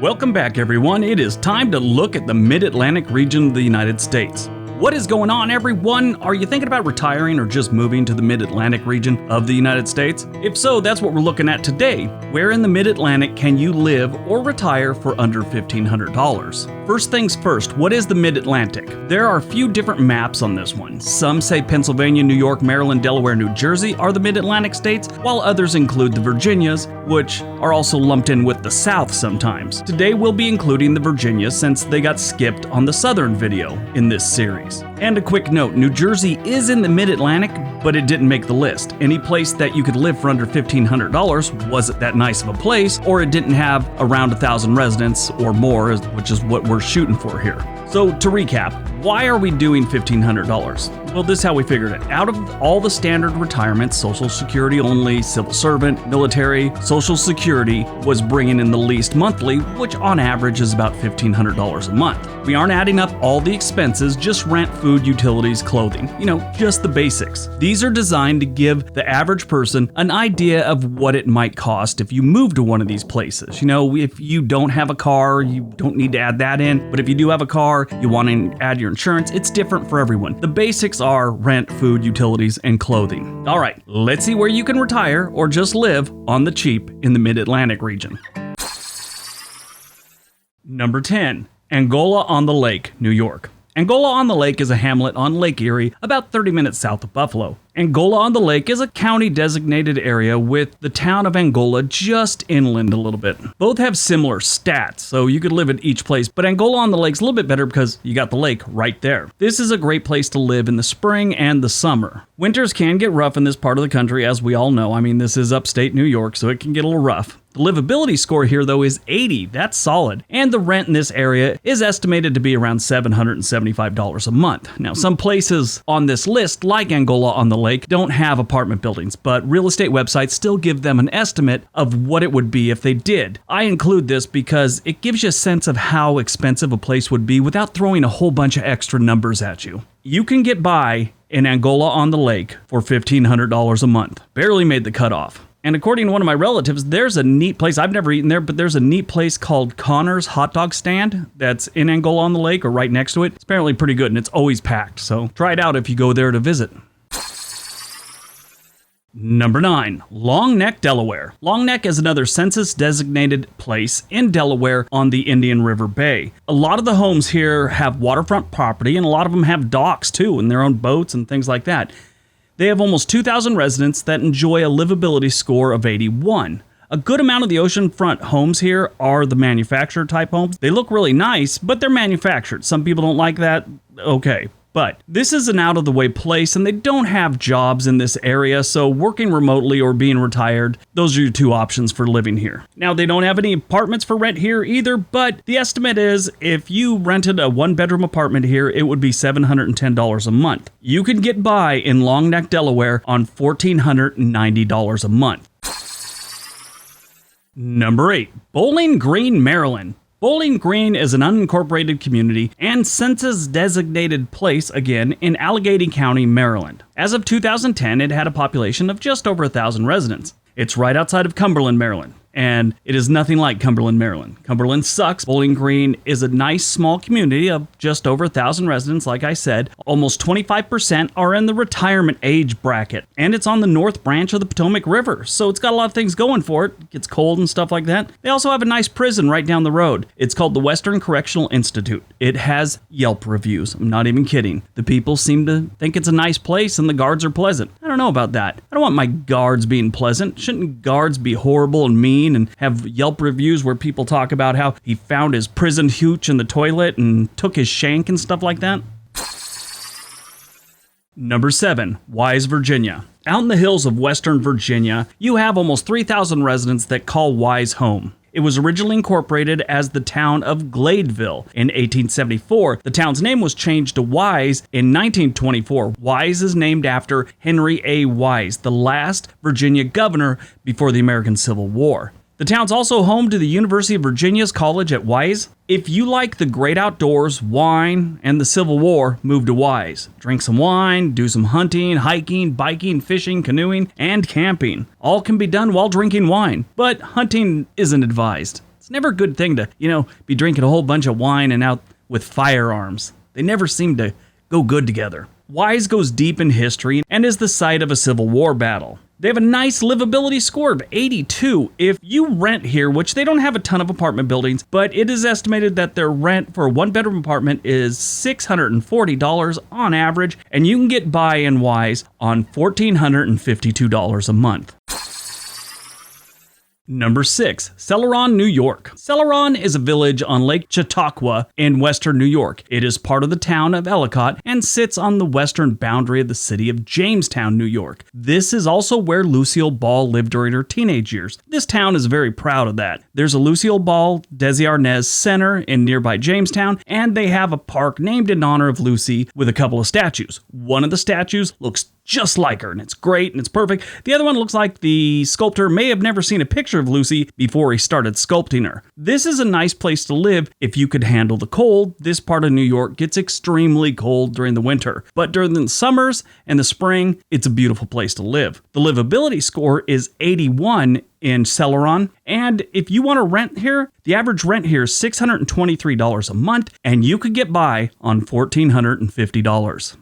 Welcome back, everyone. It is time to look at the Mid-Atlantic region of the United States. What is going on, everyone? Are you thinking about retiring or just moving to the Mid-Atlantic region of the United States? If so, that's what we're looking at today. Where in the Mid-Atlantic can you live or retire for under $1,500? First things first, what is the Mid-Atlantic? There are a few different maps on this one. Some say Pennsylvania, New York, Maryland, Delaware, New Jersey are the Mid-Atlantic states, while others include the Virginias, which are also lumped in with the South sometimes. Today we'll be including the Virginias since they got skipped on the Southern video in this series. And a quick note, New Jersey is in the Mid-Atlantic, but it didn't make the list. Any place that you could live for under $1,500 wasn't that nice of a place, or it didn't have around 1,000 residents or more, which is what we're shooting for here. So to recap, why are we doing $1,500? Well, this is how we figured it. Out of all the standard retirements, Social Security only, civil servant, military, Social Security was bringing in the least monthly, which on average is about $1,500 a month. We aren't adding up all the expenses, just rent, food, utilities, clothing, just the basics. These are designed to give the average person an idea of what it might cost if you move to one of these places. If you don't have a car, you don't need to add that in, but if you do have a car, you want to add your insurance, it's different for everyone. The basics are rent, food, utilities, and clothing. All right, let's see where you can retire or just live on the cheap in the Mid-Atlantic region. Number 10, Angola on the Lake, New York. Angola on the Lake is a hamlet on Lake Erie, about 30 minutes south of Buffalo. Angola on the Lake is a county-designated area with the town of Angola just inland a little bit. Both have similar stats, so you could live at each place, but Angola on the Lake's a little bit better because you got the lake right there. This is a great place to live in the spring and the summer. Winters can get rough in this part of the country, as we all know. This is upstate New York, so it can get a little rough. The livability score here, though, is 80. That's solid. And the rent in this area is estimated to be around $775 a month. Now, some places on this list, like Angola on the Lake, don't have apartment buildings, but real estate websites still give them an estimate of what it would be if they did. I include this because it gives you a sense of how expensive a place would be without throwing a whole bunch of extra numbers at you. You can get by in Angola on the Lake for $1,500 a month. Barely made the cutoff. And according to one of my relatives, there's a neat place, I've never eaten there, but there's a neat place called Connor's Hot Dog Stand that's in Angola on the Lake or right next to it. It's apparently pretty good and it's always packed, so try it out if you go there to visit. Number 9, Long Neck, Delaware. Long Neck is another census-designated place in Delaware on the Indian River Bay. A lot of the homes here have waterfront property and a lot of them have docks too and their own boats and things like that. They have almost 2,000 residents that enjoy a livability score of 81. A good amount of the oceanfront homes here are the manufactured type homes. They look really nice, but they're manufactured. Some people don't like that. Okay. But this is an out-of-the-way place, and they don't have jobs in this area, so working remotely or being retired, those are your two options for living here. Now, they don't have any apartments for rent here either, but the estimate is if you rented a one-bedroom apartment here, it would be $710 a month. You can get by in Long Neck, Delaware on $1,490 a month. Number 8, Bowling Green, Maryland. Bowling Green is an unincorporated community and census-designated place, again, in Allegheny County, Maryland. As of 2010, it had a population of just over 1,000 residents. It's right outside of Cumberland, Maryland. And it is nothing like Cumberland, Maryland. Cumberland sucks. Bowling Green is a nice small community of just over 1,000 residents, like I said. Almost 25% are in the retirement age bracket. And it's on the north branch of the Potomac River, so it's got a lot of things going for it. It gets cold and stuff like that. They also have a nice prison right down the road. It's called the Western Correctional Institute. It has Yelp reviews. I'm not even kidding. The people seem to think it's a nice place and the guards are pleasant. I don't know about that. I don't want my guards being pleasant. Shouldn't guards be horrible and mean and have Yelp reviews where people talk about how he found his prison hooch in the toilet and took his shank and stuff like that? Number 7, Wise, Virginia. Out in the hills of Western Virginia, you have almost 3,000 residents that call Wise home. It was originally incorporated as the town of Gladeville in 1874. The town's name was changed to Wise in 1924. Wise is named after Henry A. Wise, the last Virginia governor before the American Civil War. The town's also home to the University of Virginia's College at Wise. If you like the great outdoors, wine, and the Civil War, move to Wise. Drink some wine, do some hunting, hiking, biking, fishing, canoeing, and camping. All can be done while drinking wine, but hunting isn't advised. It's It's never a good thing to, be drinking a whole bunch of wine and out with firearms. They never seem to go good together. Wise goes deep in history and is the site of a Civil War battle. They have a nice livability score of 82. If you rent here, which they don't have a ton of apartment buildings, but it is estimated that their rent for a one-bedroom apartment is $640 on average, and you can get by in Wise on $1,452 a month. Number 6. CELORON, New York. CELORON is a village on Lake Chautauqua in western New York. It is part of the town of Ellicott and sits on the western boundary of the city of Jamestown, New York. This is also where Lucille Ball lived during her teenage years. This town is very proud of that. There's a Lucille Ball Desi Arnaz Center in nearby Jamestown, and they have a park named in honor of Lucy with a couple of statues. One of the statues looks just like her, and it's great and it's perfect. The other one looks like the sculptor may have never seen a picture of Lucy before he started sculpting her. This is a nice place to live if you could handle the cold. This part of New York gets extremely cold during the winter, but during the summers and the spring, it's a beautiful place to live. The livability score is 81 in CELORON, and if you want to rent here, the average rent here is $623 a month, and you could get by on $1,450.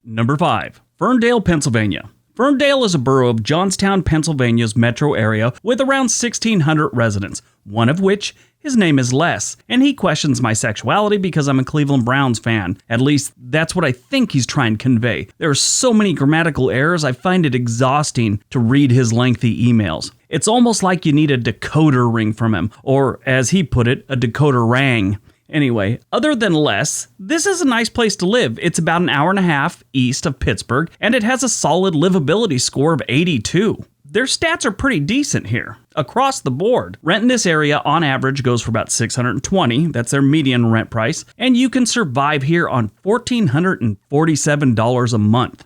Number 5. Ferndale, Pennsylvania. Ferndale is a borough of Johnstown, Pennsylvania's metro area with around 1,600 residents, one of which his name is Les, and he questions my sexuality because I'm a Cleveland Browns fan. At least, that's what I think he's trying to convey. There are so many grammatical errors, I find it exhausting to read his lengthy emails. It's almost like you need a decoder ring from him, or as he put it, a decoder rang. Anyway, other than Les, this is a nice place to live. It's about an hour and a half east of Pittsburgh, and it has a solid livability score of 82. Their stats are pretty decent here, across the board. Rent in this area on average goes for about $620, that's their median rent price, and you can survive here on $1,447 a month.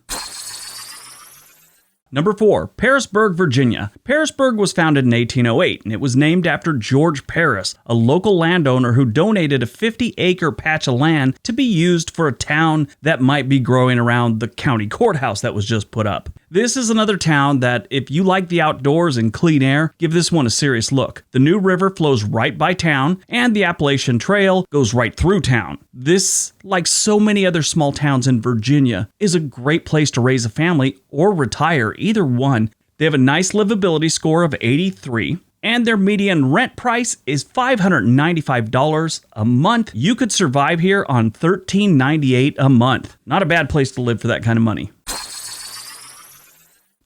Number 4, PEARISBURG, Virginia. PEARISBURG was founded in 1808, and it was named after George Paris, a local landowner who donated a 50-acre patch of land to be used for a town that might be growing around the county courthouse that was just put up. This is another town that, if you like the outdoors and clean air, give this one a serious look. The New River flows right by town, and the Appalachian Trail goes right through town. This, like so many other small towns in Virginia, is a great place to raise a family or retire, either one. They have a nice livability score of 83, and their median rent price is $595 a month. You could survive here on $1,398 a month. Not a bad place to live for that kind of money.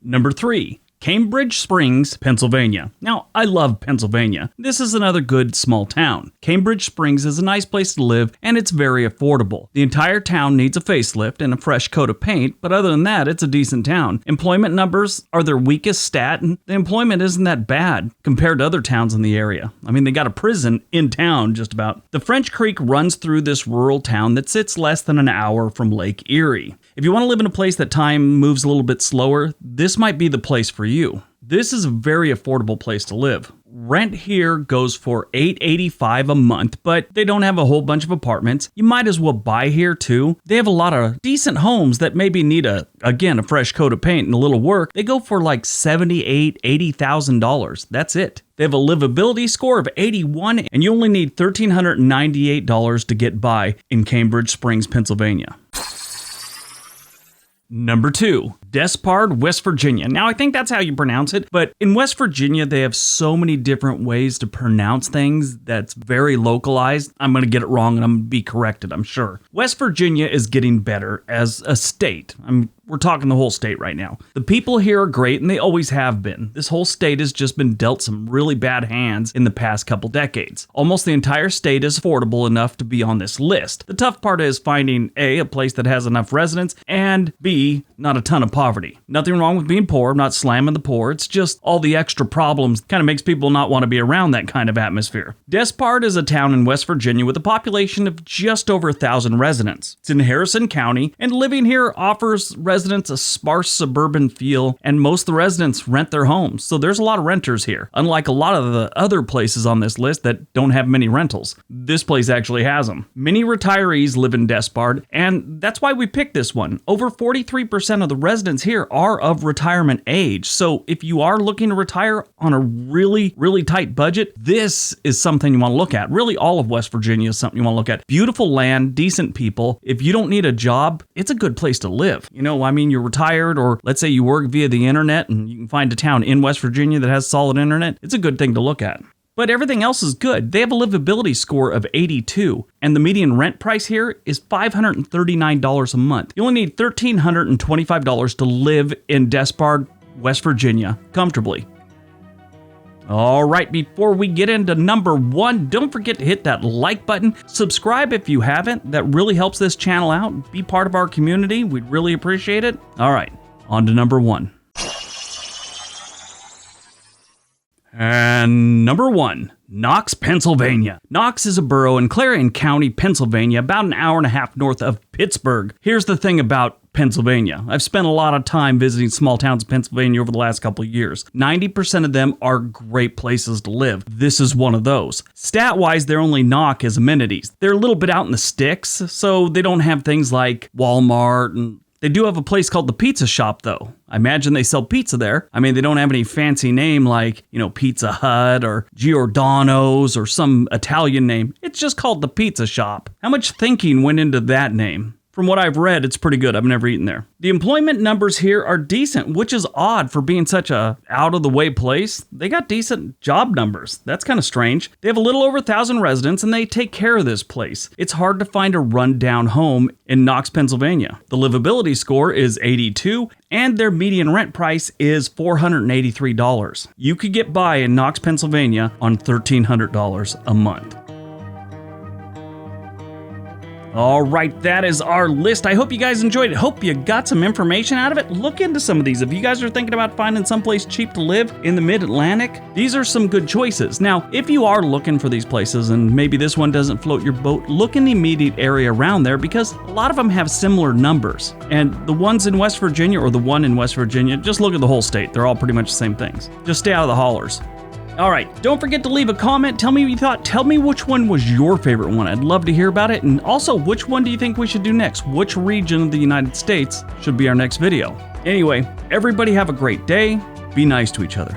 Number 3. Cambridge Springs, Pennsylvania. Now, I love Pennsylvania. This is another good small town. Cambridge Springs is a nice place to live, and it's very affordable. The entire town needs a facelift and a fresh coat of paint, but other than that, it's a decent town. Employment numbers are their weakest stat, and the employment isn't that bad compared to other towns in the area. I mean, they got a prison in town, just about. The French Creek runs through this rural town that sits less than an hour from Lake Erie. If you want to live in a place that time moves a little bit slower, this might be the place for you. This is a very affordable place to live. Rent here goes for $885 a month, but they don't have a whole bunch of apartments. You might as well buy here too. They have a lot of decent homes that maybe need a fresh coat of paint and a little work. They go for like $78,000, $80,000. That's it. They have a livability score of 81, and you only need $1,398 to get by in Cambridge Springs, Pennsylvania. Number 2, DESPARD, West Virginia. Now, I think that's how you pronounce it, but in West Virginia, they have so many different ways to pronounce things that's very localized. I'm going to get it wrong and I'm going to be corrected, I'm sure. West Virginia is getting better as a state. We're talking the whole state right now. The people here are great, and they always have been. This whole state has just been dealt some really bad hands in the past couple decades. Almost the entire state is affordable enough to be on this list. The tough part is finding A, a place that has enough residents, and B, not a ton of poverty. Nothing wrong with being poor. I'm not slamming the poor. It's just all the extra problems kind of makes people not want to be around that kind of atmosphere. DESPARD is a town in West Virginia with a population of just over 1,000 residents. It's in Harrison County, and living here offers residents residents a sparse suburban feel, and most of the residents rent their homes, so there's a lot of renters here. Unlike a lot of the other places on this list that don't have many rentals, this place actually has them. Many retirees live in DESPARD, and that's why we picked this one. Over 43% of the residents here are of retirement age, so if you are looking to retire on a really tight budget, this is something you want to look at. Really, all of West Virginia is something you want to look at. Beautiful land, decent people. If you don't need a job, it's a good place to live. You know, I mean, you're retired, or let's say you work via the internet and you can find a town in West Virginia that has solid internet. It's a good thing to look at. But everything else is good. They have a livability score of 82, and the median rent price here is $539 a month. You only need $1,325 to live in DESPARD, West Virginia, comfortably. All right, before we get into number 1, don't forget to hit that like button. Subscribe if you haven't. That really helps this channel out. Be part of our community. We'd really appreciate it. All right, on to number 1. And number 1, KNOX, Pennsylvania. KNOX is a borough in Clarion County, Pennsylvania, about an hour and a half north of Pittsburgh. Here's the thing about Pennsylvania. I've spent a lot of time visiting small towns in Pennsylvania over the last couple of years. 90% of them are great places to live. This is one of those. Stat-wise, their only knock is amenities. They're a little bit out in the sticks, so they don't have things like Walmart, and they do have a place called the Pizza Shop, though. I imagine they sell pizza there. I mean, they don't have any fancy name like, Pizza Hut or Giordano's or some Italian name. It's just called the Pizza Shop. How much thinking went into that name? From what I've read, it's pretty good. I've never eaten there. The employment numbers here are decent, which is odd for being such a out-of-the-way place. They got decent job numbers. That's kind of strange. They have a little over 1,000 residents, and they take care of this place. It's hard to find a run-down home in KNOX, Pennsylvania. The livability score is 82, and their median rent price is $483. You could get by in KNOX, Pennsylvania on $1,300 a month. All right, that is our list. I hope you guys enjoyed it. Hope you got some information out of it. Look into some of these. If you guys are thinking about finding someplace cheap to live in the Mid-Atlantic, these are some good choices. Now, if you are looking for these places and maybe this one doesn't float your boat, look in the immediate area around there because a lot of them have similar numbers. And the ones in West Virginia or the one in West Virginia, just look at the whole state. They're all pretty much the same things. Just stay out of the hollers. All right, don't forget to leave a comment. Tell me what you thought. Tell me which one was your favorite one. I'd love to hear about it. And also, which one do you think we should do next? Which region of the United States should be our next video? Anyway, everybody have a great day. Be nice to each other.